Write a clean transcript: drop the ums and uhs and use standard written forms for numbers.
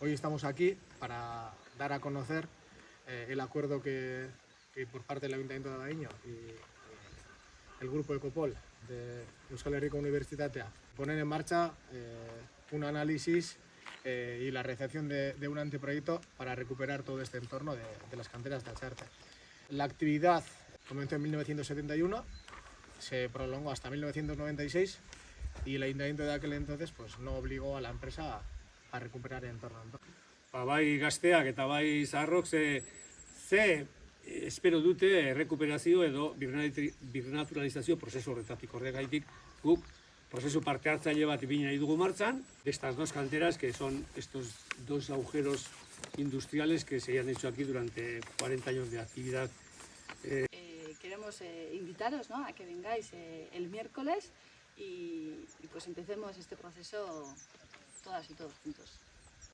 Hoy estamos aquí para dar a conocer el acuerdo que por parte del Ayuntamiento de Abadiño y el grupo Ecopol de Euskal Herriko Unibertsitatea ponen en marcha un análisis y la realización de un anteproyecto para recuperar todo este entorno de las canteras de Acharte. La actividad comenzó en 1971, se prolongó hasta 1996 y el ayuntamiento de aquel entonces pues, no obligó a la empresa a recuperar el entorno. Bai gazteak eta bai zaharrok ze espero dute errekuperazio edo birnaturalizazio prozesu horretatik. Horregaitik guk prozesu parte hartzaile bat ipini nahi dugu martxan, de estas dos canteras que son estos dos agujeros industriales que se han hecho aquí durante 40 años de actividad. Queremos invitaros, ¿no?, a que vengáis el miércoles y pues empecemos este proceso todas y todos juntos.